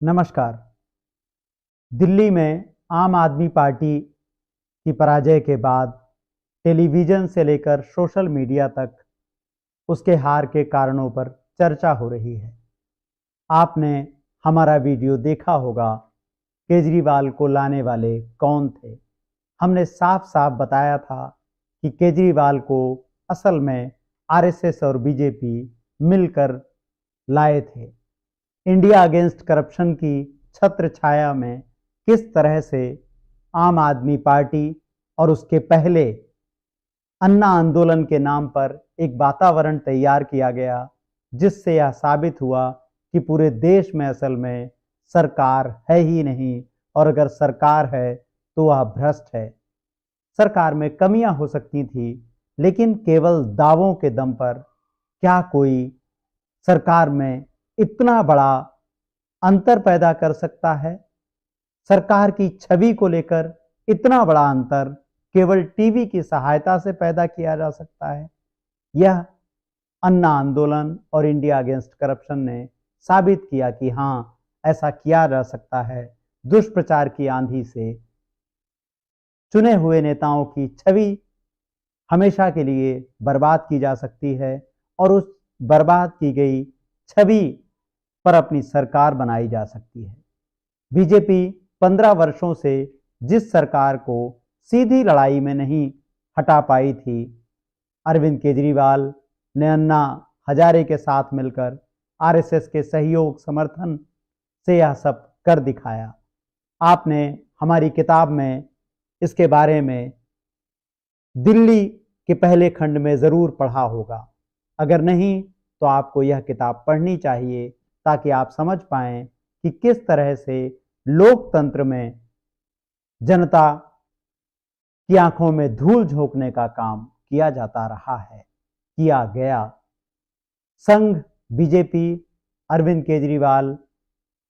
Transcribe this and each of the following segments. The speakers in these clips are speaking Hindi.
नमस्कार। दिल्ली में आम आदमी पार्टी की पराजय के बाद टेलीविज़न से लेकर सोशल मीडिया तक उसके हार के कारणों पर चर्चा हो रही है। आपने हमारा वीडियो देखा होगा, केजरीवाल को लाने वाले कौन थे। हमने साफ-साफ बताया था कि केजरीवाल को असल में आरएसएस और बीजेपी मिलकर लाए थे। इंडिया अगेंस्ट करप्शन की छत्र छाया में किस तरह से आम आदमी पार्टी और उसके पहले अन्ना आंदोलन के नाम पर एक वातावरण तैयार किया गया, जिससे यह साबित हुआ कि पूरे देश में असल में सरकार है ही नहीं, और अगर सरकार है तो वह भ्रष्ट है। सरकार में कमियां हो सकती थी, लेकिन केवल दावों के दम पर क्या कोई सरकार में इतना बड़ा अंतर पैदा कर सकता है? सरकार की छवि को लेकर इतना बड़ा अंतर केवल टीवी की सहायता से पैदा किया जा सकता है। यह अन्ना आंदोलन और इंडिया अगेंस्ट करप्शन ने साबित किया कि हाँ, ऐसा किया जा सकता है। दुष्प्रचार की आंधी से चुने हुए नेताओं की छवि हमेशा के लिए बर्बाद की जा सकती है, और उस बर्बाद की गई छवि पर अपनी सरकार बनाई जा सकती है। बीजेपी 15 वर्षों से जिस सरकार को सीधी लड़ाई में नहीं हटा पाई थी, अरविंद केजरीवाल ने अन्ना हजारे के साथ मिलकर आरएसएस के सहयोग समर्थन से यह सब कर दिखाया। आपने हमारी किताब में इसके बारे में दिल्ली के पहले खंड में ज़रूर पढ़ा होगा। अगर नहीं तो आपको यह किताब पढ़नी चाहिए, ताकि आप समझ पाएं कि किस तरह से लोकतंत्र में जनता की आंखों में धूल झोंकने का काम किया जाता रहा है, किया गया। संघ, बीजेपी, अरविंद केजरीवाल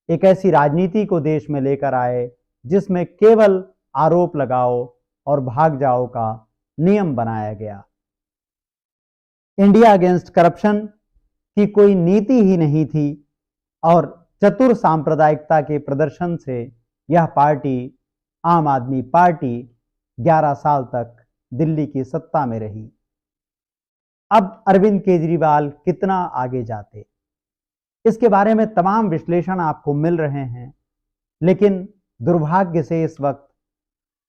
एक ऐसी राजनीति को देश में लेकर आए जिसमें केवल आरोप लगाओ और भाग जाओ का नियम बनाया गया। इंडिया अगेंस्ट करप्शन की कोई नीति ही नहीं थी, और चतुर सांप्रदायिकता के प्रदर्शन से यह पार्टी, आम आदमी पार्टी, 11 साल तक दिल्ली की सत्ता में रही। अब अरविंद केजरीवाल कितना आगे जाते, इसके बारे में तमाम विश्लेषण आपको मिल रहे हैं, लेकिन दुर्भाग्य से इस वक्त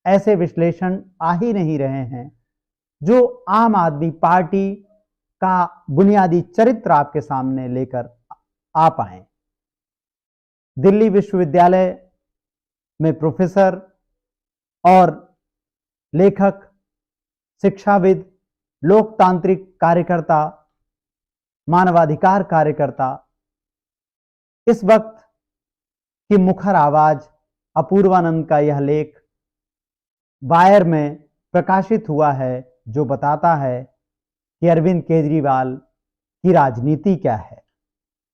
ऐसे विश्लेषण आ ही नहीं रहे हैं जो आम आदमी पार्टी का बुनियादी चरित्र आपके सामने लेकर आ पाए। दिल्ली विश्वविद्यालय में प्रोफेसर और लेखक, शिक्षाविद, लोकतांत्रिक कार्यकर्ता, मानवाधिकार कार्यकर्ता, इस वक्त की मुखर आवाज अपूर्वानंद का यह लेख वायर में प्रकाशित हुआ है, जो बताता है कि अरविंद केजरीवाल की राजनीति क्या है।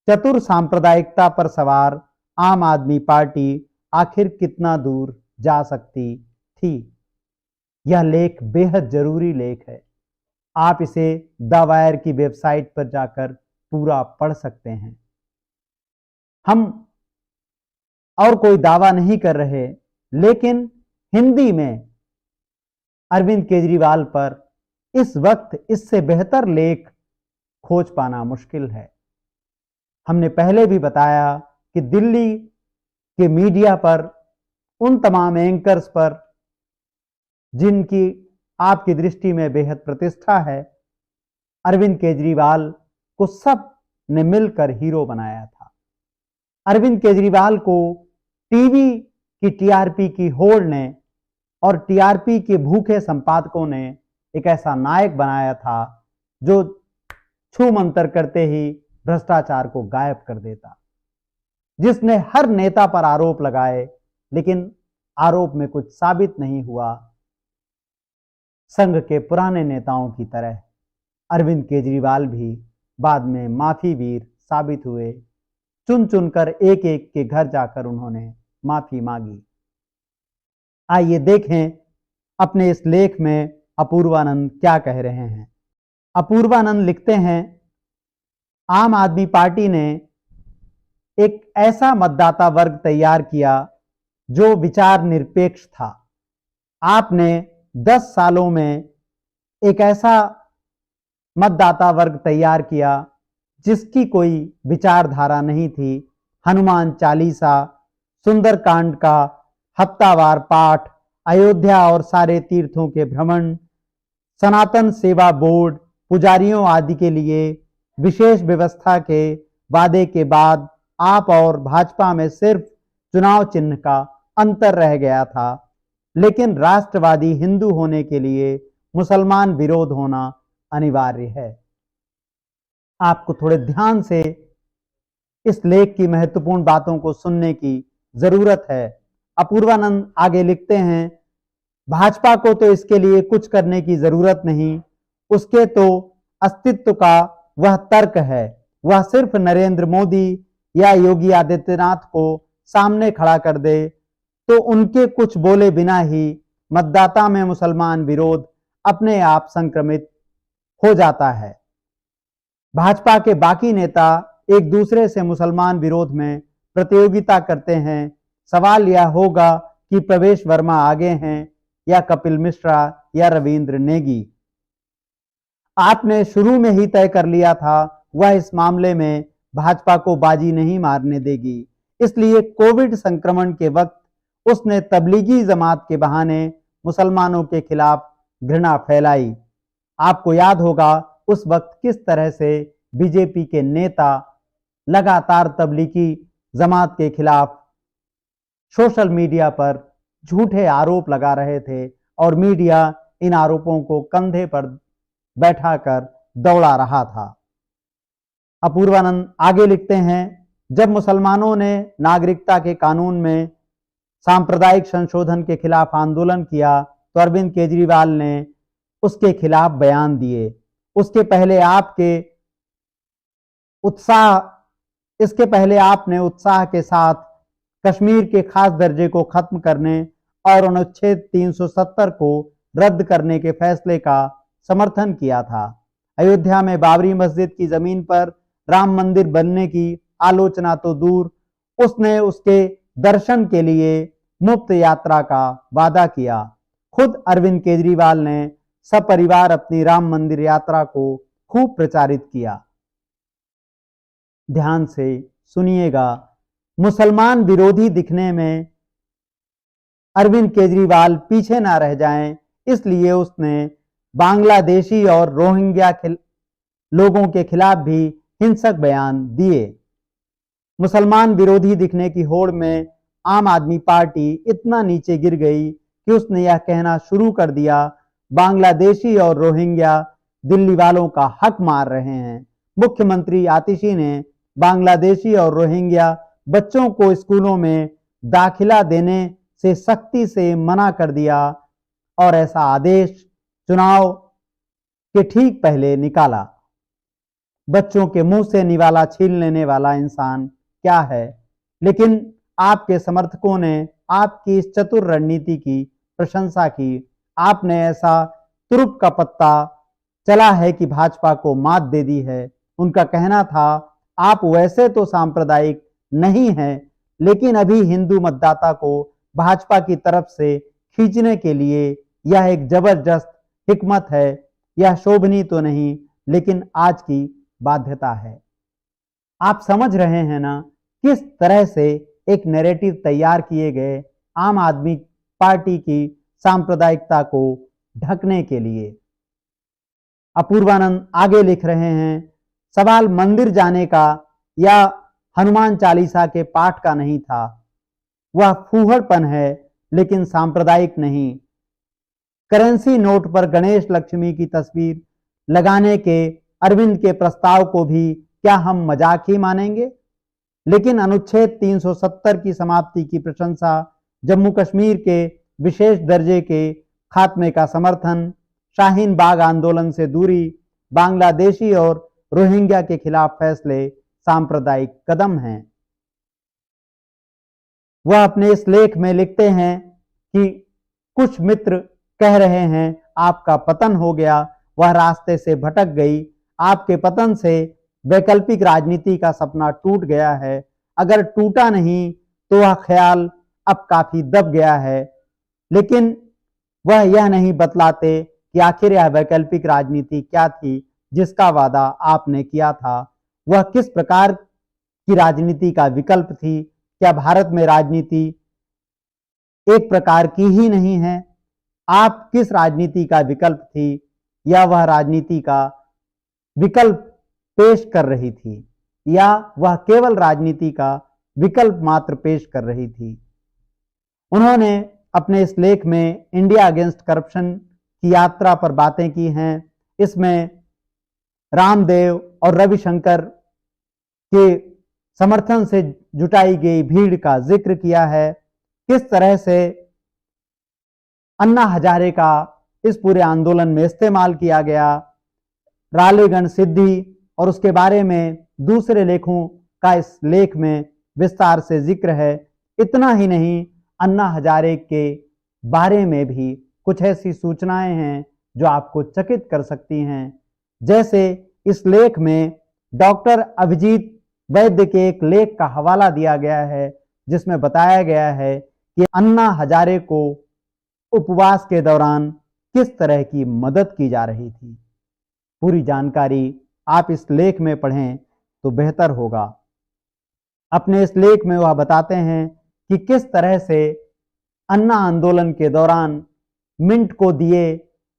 चतुर सांप्रदायिकता पर सवार आम आदमी पार्टी आखिर कितना दूर जा सकती थी। यह लेख बेहद जरूरी लेख है। आप इसे द वायर की वेबसाइट पर जाकर पूरा पढ़ सकते हैं। हम और कोई दावा नहीं कर रहे, लेकिन हिंदी में अरविंद केजरीवाल पर इस वक्त इससे बेहतर लेख खोज पाना मुश्किल है। हमने पहले भी बताया कि दिल्ली के मीडिया पर उन तमाम एंकर्स पर जिनकी आपकी दृष्टि में बेहद प्रतिष्ठा है, अरविंद केजरीवाल को सब ने मिलकर हीरो बनाया था। अरविंद केजरीवाल को टीवी की टीआरपी की होड़ ने और टीआरपी के भूखे संपादकों ने एक ऐसा नायक बनाया था जो छू मंतर करते ही भ्रष्टाचार को गायब कर देता, जिसने हर नेता पर आरोप लगाए, लेकिन आरोप में कुछ साबित नहीं हुआ। संघ के पुराने नेताओं की तरह अरविंद केजरीवाल भी बाद में माफी वीर साबित हुए। चुन चुनकर एक एक के घर जाकर उन्होंने माफी मांगी। आइए देखें अपने इस लेख में अपूर्वानंद क्या कह रहे हैं। अपूर्वानंद लिखते हैं, आम आदमी पार्टी ने एक ऐसा मतदाता वर्ग तैयार किया जो विचार निरपेक्ष था। आपने 10 सालों में एक ऐसा मतदाता वर्ग तैयार किया जिसकी कोई विचारधारा नहीं थी। हनुमान चालीसा, सुंदरकांड का हफ्तावार पाठ, अयोध्या और सारे तीर्थों के भ्रमण, सनातन सेवा बोर्ड, पुजारियों आदि के लिए विशेष व्यवस्था के वादे के बाद आप और भाजपा में सिर्फ चुनाव चिन्ह का अंतर रह गया था। लेकिन राष्ट्रवादी हिंदू होने के लिए मुसलमान विरोध होना अनिवार्य है। आपको थोड़े ध्यान से इस लेख की महत्वपूर्ण बातों को सुनने की जरूरत है। अपूर्वानंद आगे लिखते हैं, भाजपा को तो इसके लिए कुछ करने की जरूरत नहीं, उसके तो अस्तित्व का वह तर्क है। वह सिर्फ नरेंद्र मोदी या योगी आदित्यनाथ को सामने खड़ा कर दे तो उनके कुछ बोले बिना ही मतदाता में मुसलमान विरोध अपने आप संक्रमित हो जाता है। भाजपा के बाकी नेता एक दूसरे से मुसलमान विरोध में प्रतियोगिता करते हैं। सवाल यह होगा कि प्रवेश वर्मा आगे हैं या कपिल मिश्रा या रविंद्र नेगी। आपने शुरू में ही तय कर लिया था वह इस मामले में भाजपा को बाजी नहीं मारने देगी। इसलिए कोविड संक्रमण के वक्त उसने तबलीगी जमात के बहाने मुसलमानों के खिलाफ घृणा फैलाई। आपको याद होगा उस वक्त किस तरह से बीजेपी के नेता लगातार तबलीगी जमात के खिलाफ सोशल मीडिया पर झूठे आरोप लगा रहे थे और मीडिया इन आरोपों को कंधे पर बैठाकर दौड़ा रहा था। अपूर्वानंद आगे लिखते हैं, जब मुसलमानों ने नागरिकता के कानून में सांप्रदायिक संशोधन के खिलाफ आंदोलन किया तो अरविंद केजरीवाल ने उसके खिलाफ बयान दिए। इसके पहले आपने उत्साह के साथ कश्मीर के खास दर्जे को खत्म करने और अनुच्छेद 370 को रद्द करने के फैसले का समर्थन किया था। अयोध्या में बाबरी मस्जिद की जमीन पर राम मंदिर बनने की आलोचना तो दूर, उसने उसके दर्शन के लिए मुफ्त यात्रा का वादा किया। खुद अरविंद केजरीवाल ने सपरिवार अपनी राम मंदिर यात्रा को खूब प्रचारित किया। ध्यान से सुनिएगा, मुसलमान विरोधी दिखने में अरविंद केजरीवाल पीछे ना रह जाएं, इसलिए उसने बांग्लादेशी और रोहिंग्या लोगों के खिलाफ भी हिंसक बयान दिए। मुसलमान विरोधी दिखने की होड़ में आम आदमी पार्टी इतना नीचे गिर गई कि उसने यह कहना शुरू कर दिया, बांग्लादेशी और रोहिंग्या दिल्ली वालों का हक मार रहे हैं। मुख्यमंत्री आतिशी ने बांग्लादेशी और रोहिंग्या बच्चों को स्कूलों में दाखिला देने से सख्ती से मना कर दिया और ऐसा आदेश चुनाव के ठीक पहले निकाला। बच्चों के मुंह से निवाला छीन लेने वाला इंसान क्या है? लेकिन आपके समर्थकों ने आपकी इस चतुर रणनीति की प्रशंसा की। आपने ऐसा तुरुप का पत्ता चला है कि भाजपा को मात दे दी है। उनका कहना था, आप वैसे तो सांप्रदायिक नहीं हैं, लेकिन अभी हिंदू मतदाता को भाजपा की तरफ से खींचने के लिए यह एक जबरदस्त हिकमत है। यह शोभनीय तो नहीं, लेकिन आज की बाध्यता है। आप समझ रहे हैं ना किस तरह से एक नैरेटिव तैयार किए गए आम आदमी पार्टी की सांप्रदायिकता को ढकने के लिए। अपूर्वानंद आगे लिख रहे हैं, सवाल मंदिर जाने का या हनुमान चालीसा के पाठ का नहीं था। वह फूहड़पन है, लेकिन सांप्रदायिक नहीं। करेंसी नोट पर गणेश लक्ष्मी की तस्वीर लगाने के अरविंद के प्रस्ताव को भी क्या हम मजाक ही मानेंगे? लेकिन अनुच्छेद 370 की समाप्ति की प्रशंसा, जम्मू कश्मीर के विशेष दर्जे के खात्मे का समर्थन, शाहीन बाग आंदोलन से दूरी, बांग्लादेशी और रोहिंग्या के खिलाफ फैसले सांप्रदायिक कदम हैं। वह अपने इस लेख में लिखते हैं कि कुछ मित्र कह रहे हैं आपका पतन हो गया, वह रास्ते से भटक गई। आपके पतन से वैकल्पिक राजनीति का सपना टूट गया है। अगर टूटा नहीं तो वह ख्याल अब काफी दब गया है, लेकिन वह यह नहीं बतलाते कि आखिर यह वैकल्पिक राजनीति क्या थी जिसका वादा आपने किया था। वह किस प्रकार की राजनीति का विकल्प थी? क्या भारत में राजनीति एक प्रकार की ही नहीं है? आप किस राजनीति का विकल्प थी, या वह राजनीति का विकल्प पेश कर रही थी, या वह केवल राजनीति का विकल्प मात्र पेश कर रही थी? उन्होंने अपने इस लेख में इंडिया अगेंस्ट करप्शन की यात्रा पर बातें की हैं। इसमें रामदेव और रविशंकर के समर्थन से जुटाई गई भीड़ का जिक्र किया है। किस तरह से अन्ना हजारे का इस पूरे आंदोलन में इस्तेमाल किया गया, रालेगण सिद्धि और उसके बारे में दूसरे लेखों का इस लेख में विस्तार से जिक्र है। इतना ही नहीं, अन्ना हजारे के बारे में भी कुछ ऐसी सूचनाएं हैं जो आपको चकित कर सकती हैं। जैसे इस लेख में डॉक्टर अभिजीत वैद्य के एक लेख का हवाला दिया गया है, जिसमें बताया गया है कि अन्ना हजारे को उपवास के दौरान किस तरह की मदद की जा रही थी। पूरी जानकारी आप इस लेख में पढ़ें तो बेहतर होगा। अपने इस लेख में वह बताते हैं कि किस तरह से अन्ना आंदोलन के दौरान मिंट को दिए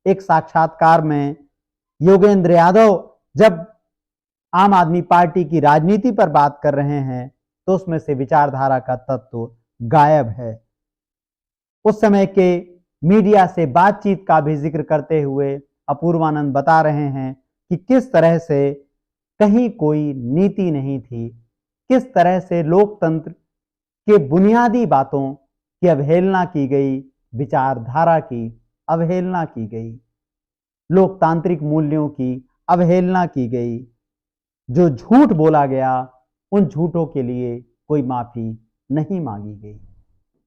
एक साक्षात्कार में योगेंद्र यादव जब आम आदमी पार्टी की राजनीति पर बात कर रहे हैं तो उसमें से विचारधारा का तत्व गायब है। उस समय के मीडिया से बातचीत का भी जिक्र करते हुए अपूर्वानंद बता रहे हैं कि किस तरह से कहीं कोई नीति नहीं थी, किस तरह से लोकतंत्र के बुनियादी बातों की अवहेलना की गई, विचारधारा की अवहेलना की गई, लोकतांत्रिक मूल्यों की अवहेलना की गई। जो झूठ बोला गया उन झूठों के लिए कोई माफी नहीं मांगी गई।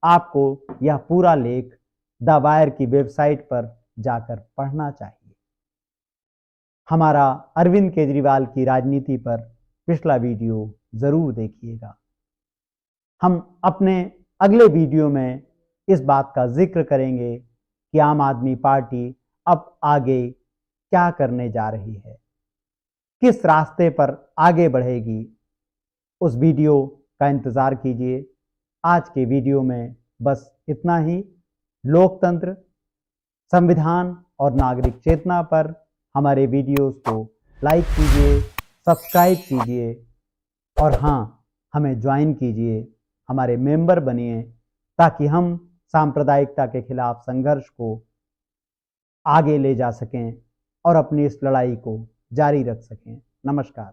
आपको यह पूरा लेख द वायर की वेबसाइट पर जाकर पढ़ना चाहिए। हमारा अरविंद केजरीवाल की राजनीति पर पिछला वीडियो जरूर देखिएगा। हम अपने अगले वीडियो में इस बात का जिक्र करेंगे कि आम आदमी पार्टी अब आगे क्या करने जा रही है, किस रास्ते पर आगे बढ़ेगी। उस वीडियो का इंतजार कीजिए। आज के वीडियो में बस इतना ही। लोकतंत्र, संविधान और नागरिक चेतना पर हमारे वीडियोस को लाइक कीजिए, सब्सक्राइब कीजिए और हाँ, हमें ज्वाइन कीजिए, हमारे मेंबर बनिए, ताकि हम सांप्रदायिकता के खिलाफ संघर्ष को आगे ले जा सकें और अपनी इस लड़ाई को जारी रख सकें। नमस्कार।